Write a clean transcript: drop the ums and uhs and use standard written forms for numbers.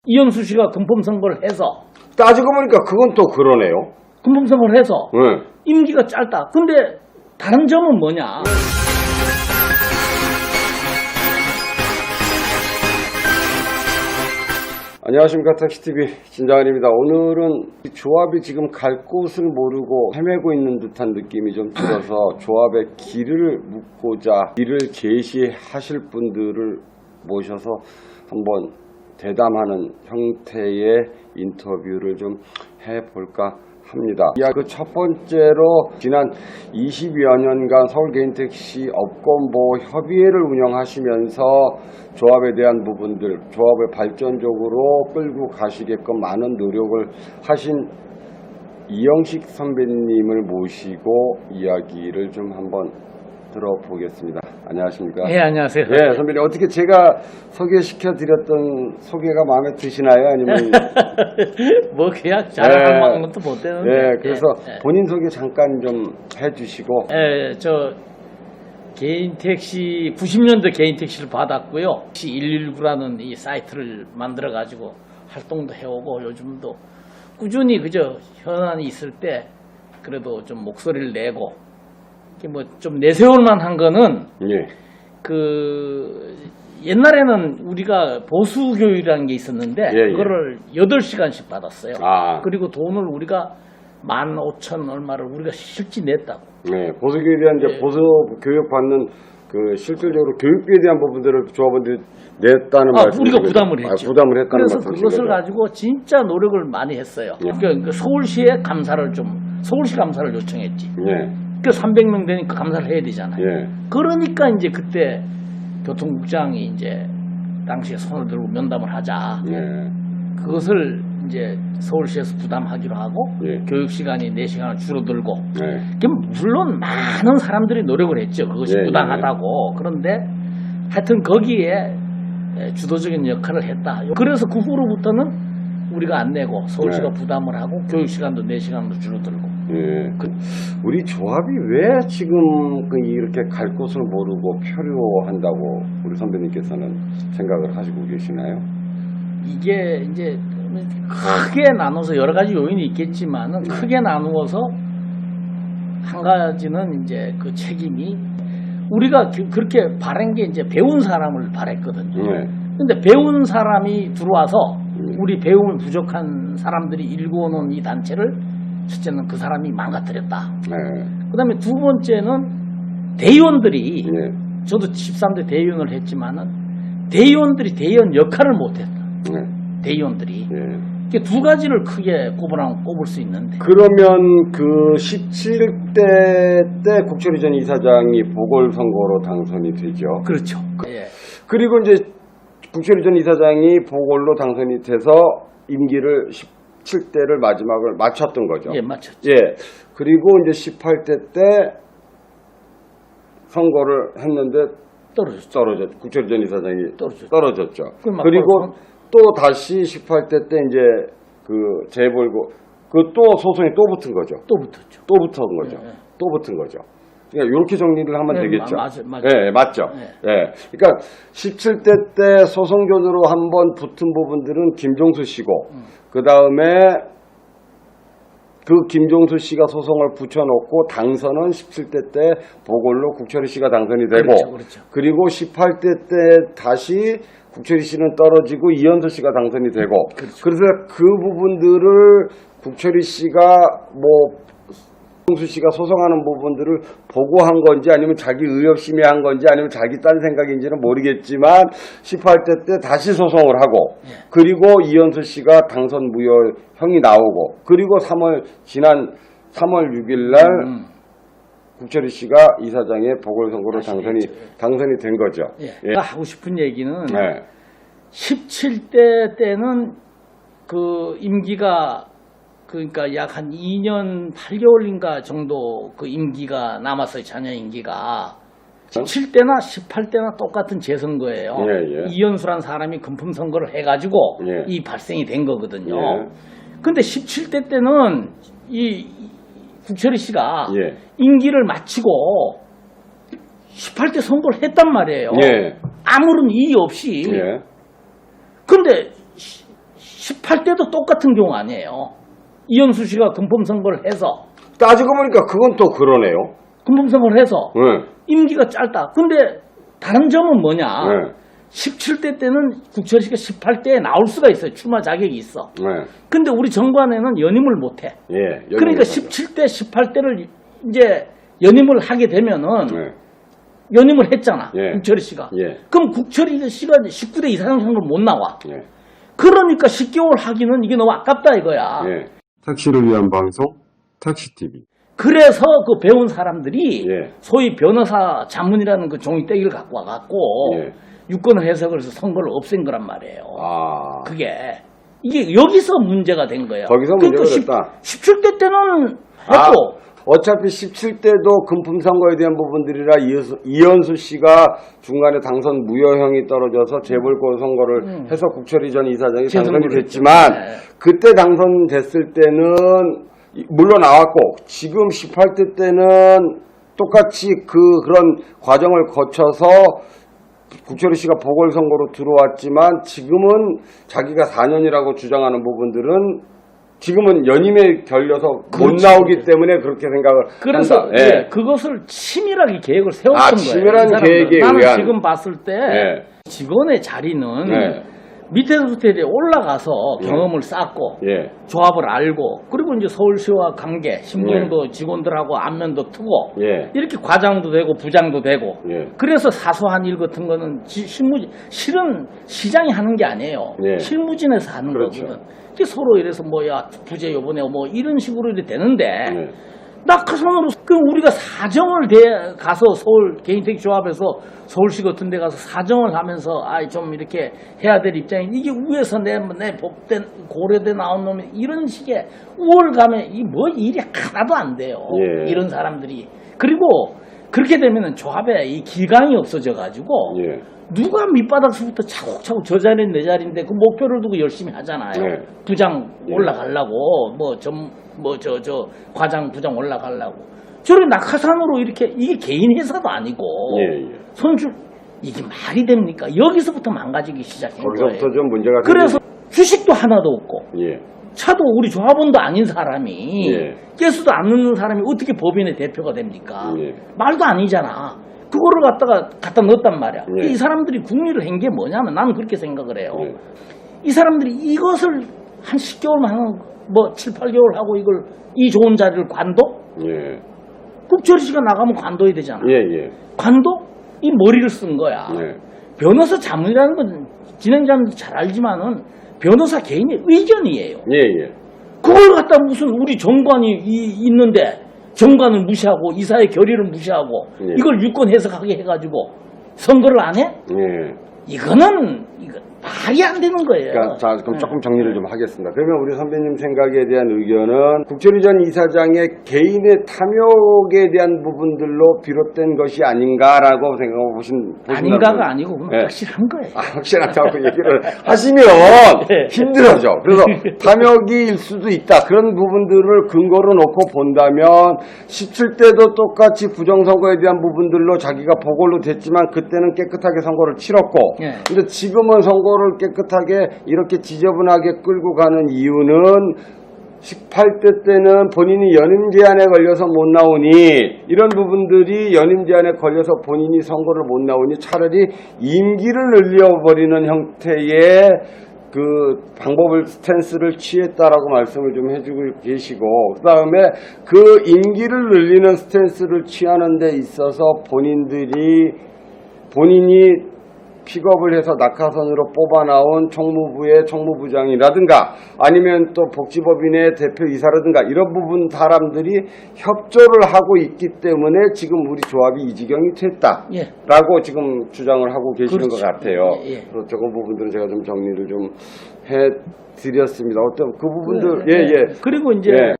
이현수 씨가 금품 선거를 해서 따지고 보니까 그건 또 그러네요. 금품 선거를 해서 네. 임기가 짧다. 근데 다른 점은 뭐냐? 안녕하십니까, 택시TV 진장한입니다. 오늘은 조합이 지금 갈 곳을 모르고 헤매고 있는 듯한 느낌이 좀 들어서 조합의 길을 묻고자 길을 제시하실 분들을 모셔서 한번 대담하는 형태의 인터뷰를 좀 해볼까 합니다. 그 첫 번째로 지난 20여 년간 서울개인택시 업권보호 협의회를 운영하시면서 조합에 대한 부분들, 조합의 발전 쪽으로 끌고 가시게끔 많은 노력을 하신 이영식 선배님을 모시고 이야기를 좀 한번 들어보겠습니다. 안녕하십니까? 네, 안녕하세요. 네, 선배님 어떻게 제가 소개시켜드렸던 소개가 마음에 드시나요? 아니면 뭐 그냥 자랑할 만한 것도 못 되는데. 네, 그래서 본인 소개 잠깐 좀 해주시고. 저 개인 택시 90년도 개인 택시를 받았고요. 119라는 이 사이트를 만들어 가지고 활동도 해오고 요즘도 꾸준히 그저 현안이 있을 때 그래도 좀 목소리를 내고 뭐 좀 내세울만 한 거는 예. 그 옛날에는 우리가 보수 교육이라는 게 있었는데 예. 그거를 8시간씩 받았어요. 아. 그리고 돈을 우리가 15,000 얼마를 우리가 실지 냈다고. 네, 보수교육에 대한 이제 보수 교육 받는 그 실질적으로 교육비에 대한 부분들을 조합원들이 냈다는 말씀. 우리가 부담을 했죠. 부담을 했다는 그래서 말씀이신 그것을 거죠? 가지고 진짜 노력을 많이 했어요. 그러니까 서울시에 감사를 서울시 감사를 요청했지. 예. 그 300명 되니까 감사를 해야 되잖아요. 예. 그러니까 이제 그때 교통국장이 이제 당시에 손을 들고 면담을 하자. 예. 그것을 이제 서울시에서 부담하기로 하고 예. 교육 시간이 4시간을 줄어들고. 예. 물론 많은 사람들이 노력을 했죠. 그것이 예, 부당하다고. 그런데 하여튼 거기에 주도적인 역할을 했다. 그래서 그 후로부터는 우리가 안 내고 서울시가 부담을 하고 교육 시간도 4시간도 줄어들고. 예. 우리 조합이 왜 지금 이렇게 갈 곳을 모르고 표류한다고 우리 선배님께서는 생각을 하시고 계시나요? 이게 이제 크게 나눠서 여러 가지 요인이 있겠지만은 크게 나누어서 한 가지는 이제 그 책임이 우리가 그렇게 바란 게 이제 배운 사람을 바랬거든요. 네. 근데 배운 사람이 들어와서 우리 배움을 부족한 사람들이 일구어놓은 이 단체를 첫째는 그 사람이 망가뜨렸다. 네. 그 다음에 두 번째는 대의원들이 네. 저도 13대 대의원을 했지만은 대의원들이 대의원 역할을 못했다. 네. 대의원들이. 예. 이게 두 가지를 크게 꼽을 수 있는데. 그러면 그 17대 때 국철희 전 이사장이 보궐선거로 당선이 되죠. 그렇죠. 예. 그리고 이제 국철희 전 이사장이 보궐로 당선이 돼서 임기를 17대를 마지막을 마쳤던 거죠. 예, 맞췄죠. 예. 그리고 이제 18대 때 선거를 했는데 떨어졌죠. 국철희 전 이사장이 떨어졌죠. 그리고 또 다시 18대 때 이제 그 재벌고 그 또 소송이 또 붙은 거죠. 또 붙었죠. 또 붙은 거죠. 예. 또 붙은 거죠. 그러니까 이렇게 정리를 하면 되겠죠. 맞죠. 예, 맞죠. 예. 그러니까 17대 때 소송전으로 한번 붙은 부분들은 김종수 씨고 그 다음에 그 김종수 씨가 소송을 붙여놓고 당선은 17대 때 보궐로 국철희 씨가 당선이 되고 그렇죠. 그리고 18대 때 다시 국철희 씨는 떨어지고 이현수 씨가 당선이 되고 그렇죠. 그래서 그 부분들을 국철희 씨가 김종수 씨가 소송하는 부분들을 보고한 건지 아니면 자기 의협심에 한 건지 아니면 자기 딴 생각인지는 모르겠지만 18대 때 다시 소송을 하고 그리고 이현수 씨가 당선 무효형이 나오고 그리고 지난 3월 6일 날 국철희 씨가 이사장의 보궐선거로 당선이 된 거죠. 예. 제가 하고 싶은 얘기는 네. 17대 때는 그 임기가 그러니까 약 한 2년 8개월인가 정도 그 임기가 남았어요. 자녀 임기가. 17대나 18대나 똑같은 재선거예요. 예. 이현수란 사람이 금품 선거를 해가지고 이 발생이 된 거거든요. 근데 17대 때는 이 국철희 씨가 임기를 마치고 18대 선거를 했단 말이에요. 아무런 이의 없이. 근데 18대도 똑같은 경우 아니에요. 이현수 씨가 금품선거를 해서 따지고 보니까 그건 또 그러네요. 금품선거를 해서 네. 임기가 짧다. 근데 다른 점은 뭐냐? 네. 17대 때는 국철 씨가 18대에 나올 수가 있어요. 출마 자격이 있어. 네. 근데 우리 정관에는 연임을 못해. 예. 그러니까 17대, 18대를 이제 연임을 하게 되면은 네. 연임을 했잖아. 예. 국철이 씨가. 예. 그럼 국철이 씨가 19대 이상 선거를 못 나와. 예. 그러니까 10개월 하기는 이게 너무 아깝다 이거야. 예. 택시를 위한 방송 택시TV. 그래서 그 배운 사람들이 예. 소위 변호사 자문이라는 그 종이 떼기를 갖고 와갖고 예. 유권을 해석을 해서 선거를 없앤 거란 말이에요. 아. 이게 여기서 문제가 된 거예요. 거기서 문제가 됐다. 17대 때는 아, 했고 어차피 17대도 금품 선거에 대한 부분들이라 이현수 씨가 중간에 당선 무효형이 떨어져서 재벌권 선거를 해서 국철이 전 이사장이 당선이 됐지만 그때 당선됐을 때는 물론 나왔고 지금 18대 때는 똑같이 그런 과정을 거쳐서 국철이 씨가 보궐선거로 들어왔지만 지금은 자기가 4년이라고 주장하는 부분들은 지금은 연임에 결려서 못 그렇지. 나오기 때문에 그렇게 생각을 그래서 한다. 예. 예, 그것을 치밀하게 계획을 세웠던 아, 거예요. 치밀한 이 사람들은. 계획에 나는 의한. 지금 봤을 때 예. 직원의 자리는 예. 밑에서부터 이제 올라가서 경험을 쌓고 예. 조합을 알고 그리고 이제 서울시와 관계 신분도 직원들하고 안면도 트고 예. 이렇게 과장도 되고 부장도 되고 예. 그래서 사소한 일 같은 거는 실은 시장이 하는 게 아니에요. 예. 실무진에서 하는 그렇죠. 거거든. 이게 서로 이래서 뭐야 부재 요번에 뭐 이런 식으로 이렇게 되는데 예. 낙하산으로 우리가 사정을 가서 서울 개인택시 조합에서 서울시 같은 데 가서 사정을 하면서 좀 이렇게 해야 될 입장이 이게 위에서 내 법대 고려대 나온 놈이 이런 식의 우월감에 뭐 일이 하나도 안 돼요. 예. 이런 사람들이. 그리고 그렇게 되면은 조합에 이 기강이 없어져 가지고 예. 누가 밑바닥서부터 차곡차곡 저 자리는 내 자리인데 그 목표를 두고 열심히 하잖아요. 예. 부장 예. 올라가려고 저 과장 부장 올라가려고 저런 낙하산으로 이게 개인 회사도 아니고 예. 예. 선출 이게 말이 됩니까? 여기서부터 망가지기 시작한 거기서부터 거예요. 좀 문제가 그래서 주식도 하나도 없고 예. 차도 우리 조합원도 아닌 사람이 예. 깨수도 안 넣는 사람이 어떻게 법인의 대표가 됩니까? 예. 말도 아니잖아. 그거를 갖다 넣었단 말이야. 예. 이 사람들이 국리를 한 게 뭐냐면 나는 그렇게 생각을 해요. 예. 이 사람들이 이것을 한 10개월만 하고 뭐 7, 8개월 하고 이 좋은 자리를 관도? 예. 국철이 씨가 나가면 관둬야 되잖아. 예. 예. 관도? 이 머리를 쓴 거야. 예. 변호사 자문이라는 건 진행자는 잘 알지만은 변호사 개인의 의견이에요. 예. 예. 그걸 갖다 무슨 우리 정관이 있는데 정관을 무시하고 이사의 결의를 무시하고 예. 이걸 유권 해석하게 해가지고 선거를 안 해? 예. 이거는 말이 안 되는 거예요. 그러니까 자, 그럼 조금 정리를 좀 하겠습니다. 그러면 우리 선배님 생각에 대한 의견은 국철이 전 이사장의 개인의 탐욕에 대한 부분들로 비롯된 것이 아닌가라고 생각하고 아닌가가 아니고 그건 네. 확실한 거예요. 확실하다고 얘기를 하시면 네. 힘들어져. 그래서 탐욕일 수도 있다. 그런 부분들을 근거로 놓고 본다면 17대도 똑같이 부정선거에 대한 부분들로 자기가 보궐로 됐지만 그때는 깨끗하게 선거를 치렀고 네. 근데 지금은 선거를 깨끗하게 이렇게 지저분하게 끌고 가는 이유는 18대 때는 본인이 연임 제한에 걸려서 못 나오니 이런 부분들이 연임 제한에 걸려서 본인이 선거를 못 나오니 차라리 임기를 늘려버리는 형태의 그 방법을 스탠스를 취했다라고 말씀을 좀 해주고 계시고 그 다음에 그 임기를 늘리는 스탠스를 취하는 데 있어서 본인이 픽업을 해서 낙하산으로 뽑아나온 총무부의 총무부장이라든가 아니면 또 복지법인의 대표이사라든가 이런 부분 사람들이 협조를 하고 있기 때문에 지금 우리 조합이 이 지경이 됐다라고 지금 주장을 하고 계시는 그렇죠. 것 같아요. 예. 그래서 저런 부분들은 제가 좀 정리를 좀 해드렸습니다. 어떤 그 부분들 네. 예. 그리고 이제 예.